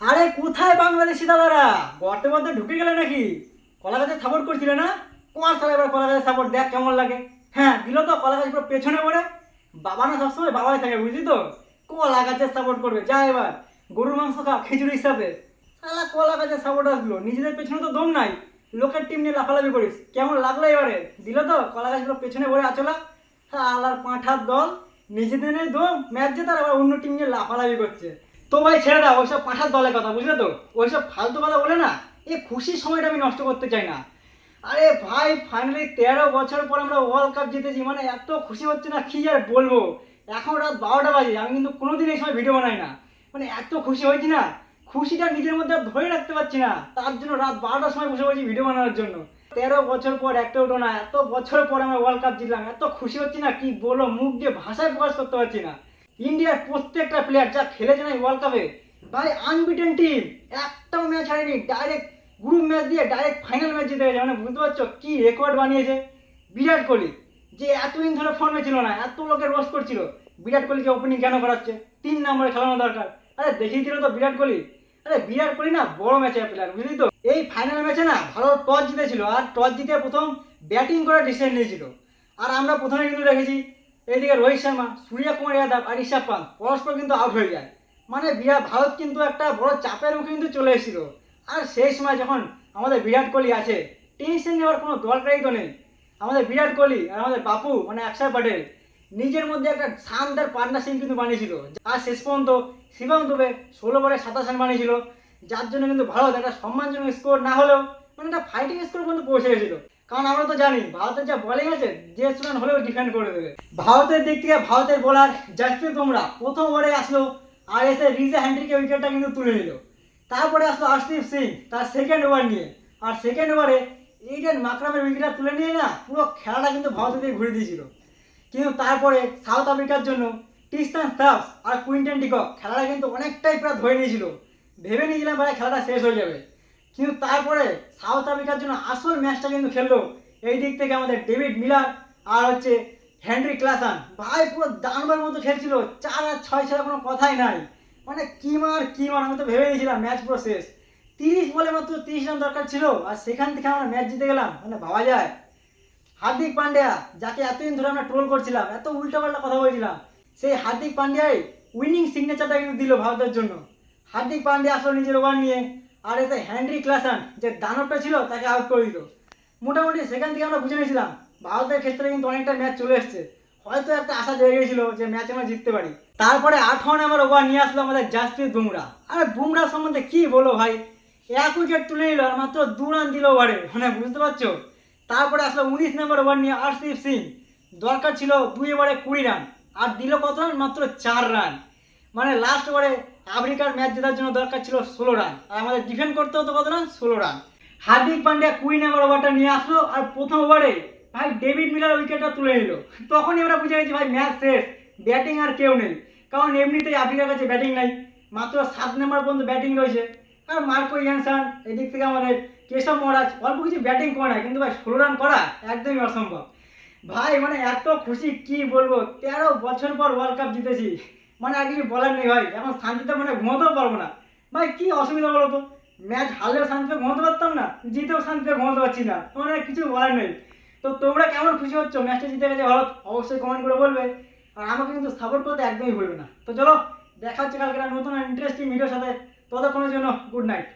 আরে কোথায় বাংলাদেশি দাদারা? গর্তে মধ্যে ঢুকে গেলে নাকি? কলা গাছে সাপোর্ট করছিলে না? তোমার সালে এবার কলা গাছে সাপোর্ট দেখ কেমন লাগে। হ্যাঁ দিল তো, কলা গাছ পুরো পেছনে পড়ে। বাবা না সবসময় বাবাই থাকে, বুঝলি তো। কলা গাছের সাপোর্ট করবে যা এবার। গরুর মাংস খা খিচুড়ির সাথে। সালা কলা গাছের সাপোর্ট আসলো, নিজেদের পেছনে তো দম নাই। লোকের টিম নিয়ে লাফালাফি করিস, কেমন লাগলো এবারে? দিল তো কলা গাছ পুরো পেছনে পড়ে আচলা। হ্যাঁ আলার পাঁঠার দল, নিজেদের নিয়ে দম ম্যাচ জেতার, আবার অন্য টিম নিয়ে লাফালাফি করছে। তো ভাই ছেড়ে দাও ওইসব পাঁঠার দলের কথা, বুঝলে তো। ওইসব ফালতু কথা বলে না, এই খুশির সময়টা আমি নষ্ট করতে চাই না। আরে ভাই ফাইনালি 13 বছর পর আমরা ওয়ার্ল্ড কাপ জিতেছি, মানে এত খুশি হচ্ছে না কি আর বলবো। এখন রাত 12টা বাজে, আমি কিন্তু কোনোদিন এই সময় ভিডিও বানাই না। মানে এত খুশি হয়েছি না, খুশিটা নিজের মধ্যে আর ধরে রাখতে পারছি না, তার জন্য রাত 12টার সময় বসে বসে ভিডিও বানানোর জন্য। 13 বছর পর একটা উঠো না, এত বছর পর আমরা ওয়ার্ল্ড কাপ জিতলাম, এত খুশি হচ্ছি না কি বলো, মুখ দিয়ে ভাষায় প্রকাশ করতে পারছি না। ইন্ডিয়ার প্রত্যেকটা প্লেয়ার যা খেলেছে না এই ওয়ার্ল্ড কাপে, ভাই আনবিটেন টিম, একটাও ম্যাচ হারেনি। ডাইরেক্ট গ্রুপ ম্যাচ দিয়ে ডাইরেক্ট ফাইনাল ম্যাচ জিতে গেছে, মানে বুঝতে পারছো কি রেকর্ড বানিয়েছে বিরাট কোহলি। যে এতদিন ধরে ফর্মে ছিল না, এত লোকের রোস্ট করছিল, বিরাট কোহলিকে ওপেনিং কেন করাচ্ছে, 3 নম্বরে খেলানো দরকার। আরে দেখিয়ে দিল তো বিরাট কোহলি। আরে বিরাট কোহলি না বড় ম্যাচের প্লেয়ার, বুঝলি তো। এই ফাইনাল ম্যাচে না ভারত টস জিতেছিল, আর টস জিতে প্রথম ব্যাটিং করার ডিসিশন নিয়েছিল। আর আমরা প্রথমে কিন্তু দেখেছি এইদিকে রোহিত শর্মা, সূর্য কুমার যাদব আর ঋষভ পান্ত পরস্পর কিন্তু আউট হয়ে যায়। মানে বিরাট ভারত কিন্তু একটা বড় চাপের মুখে কিন্তু চলে এসেছিল। আর সেই সময় যখন আমাদের বিরাট কোহলি আছে, টেনশন নেওয়ার কোনো দরকারই তো নেই। আমাদের বিরাট কোহলি আর আমাদের বাপু মানে অক্ষর প্যাটেল নিজের মধ্যে একটা শানদার পার্টনারশিপ কিন্তু বানিয়েছিল। আর শেষ পর্যন্ত শিবম দুবে 16 বলে 27 রান বানিয়েছিল, যার জন্য কিন্তু ভারত একটা সম্মানজনক স্কোর না হলেও মানে একটা ফাইটিং স্কোর পর্যন্ত পৌঁছে গেছিল। কারণ আমরা তো জানি ভারতের যা বলিং আছে, যে রান হলেও ডিফেন্ড করে দেবে। ভারতের দিক থেকে ভারতের বোলার জাসপ্রীত বুমরা প্রথম ওভারে আসলো, আর এসে রিজা হ্যান্ড্রিকের উইকেটটা কিন্তু তুলে নিল। তারপরে আসলো আশদীপ সিং তার সেকেন্ড ওভার নিয়ে, আর সেকেন্ড ওভারে এইডেন মাকরামের উইকেটটা তুলে নিয়ে না পুরো খেলাটা কিন্তু ভারতের দিকে ঘুরে দিয়েছিল। কিন্তু তারপরে সাউথ আফ্রিকার জন্য ট্রিস্টান স্টাফস আর কুইন্টন ডিকক খেলাটা কিন্তু অনেকটাই প্রায় ধরে নিয়েছিল। ভেবে নিয়েছিলাম প্রায় খেলাটা শেষ হয়ে যাবে, কিন্তু তারপরে সাউথ আফ্রিকার জন্য আসল ম্যাচটা কিন্তু খেললো এই দিক থেকে আমাদের ডেভিড মিলার আর হচ্ছে হেনরি ক্লাসন। ভাই পুরো দানবার মতো খেলছিল, 4 আর 6 ছাড়া কোনো কথাই নাই। মানে কি মার কি মার, আমি তো ভেবে নিয়েছিলাম ম্যাচ পুরো শেষ। 30 বলে মাত্র 30 রান দরকার ছিল, আর সেখান থেকে আমরা ম্যাচ জিতে গেলাম, মানে ভাবা যায়। হার্দিক পান্ডিয়া যাকে এতদিন ধরে আমরা ট্রোল করছিলাম, এত উল্টাপাল্টা কথা বলছিলাম, সেই হার্দিক পান্ডিয়াই উইনিং সিগনেচারটা কিন্তু দিল ভারতের জন্য। হার্দিক পান্ডিয়া আসলে নিজের ওভার নিয়ে, আর এসে হেনরি ক্লাসন যে দানবটা ছিল তাকে আউট করে দিল। মোটামুটি সেখান থেকে আমরা বুঝে নিয়েছিলাম ভারতের ক্ষেত্রে কিন্তু অনেকটা ম্যাচ চলে এসছে, হয়তো একটা আশা জেগে গেছিল যে ম্যাচ আমরা জিততে পারি। তারপরে 8 নম্বর ওভার নিয়ে আসলো আমাদের জাসপ্রীত বুমরা। আর বুমরা সম্বন্ধে কি বলো ভাই, 1 উইকেট তুলে নিল আর মাত্র 2 রান দিল ওভারে, মানে বুঝতে পারছো। তারপরে আসলো 19 নম্বর ওভার নিয়ে আরশদীপ সিং, দরকার ছিল 2 ওভারে 20 রান, আর দিল কত রান, মাত্র 4 রান। মানে লাস্ট ওভারে আফ্রিকার ম্যাচ জেতার জন্য দরকার ছিল 16 রান, আর আমাদের ডিফেন্ড করতে হতো কত রান, 16 রান। হার্দিক পান্ডিয়া 20 নম্বর ওভারটা নিয়ে আসলো, আর প্রথম ওভারে ভাই ডেভিড মিলার উইকেটটা তুলে নিল। তখনই আমরা বুঝে গেছি ভাই ম্যাচ শেষ, ব্যাটিং আর কেউ নেই। কারণ এমনিতেই আফ্রিকার কাছে ব্যাটিং নাই, মাত্র 7 নম্বর পর্যন্ত ব্যাটিং রয়েছে। আর মার্কো ইয়ানসন এদিক থেকে আমাদের কেশব মহারাজ অল্প কিছু ব্যাটিং করে না, কিন্তু ভাই 16 রান করা একদমই অসম্ভব। ভাই মানে এত খুশি কি বলবো, 13 বছর পর ওয়ার্ল্ড কাপ জিতেছি, মানে আর কিছু বলার নেই ভাই। এখন শান্তিতে মানে ঘুমাতেও পারবো না। ভাই কি অসুবিধা বলো তো, ম্যাচ হারলেও শান্তিতে ঘুমাতে পারতাম না, জিতেও শান্তিতে ঘুমাতে পারছি না, তোমার আর কিছু বলার নেই। তো তোমরা কেমন খুশি হচ্ছ ম্যাচটা জিতে গেছে ভারত, অবশ্যই কমেন্ট করে বলবে। আর আমাকে কিন্তু সাপোর্ট করতে একদমই ভুলবে না। তো চলো দেখা হচ্ছে কালকে নতুন ইন্টারেস্টিং ভিডিওর সাথে, ততক্ষণের জন্য গুড নাইট।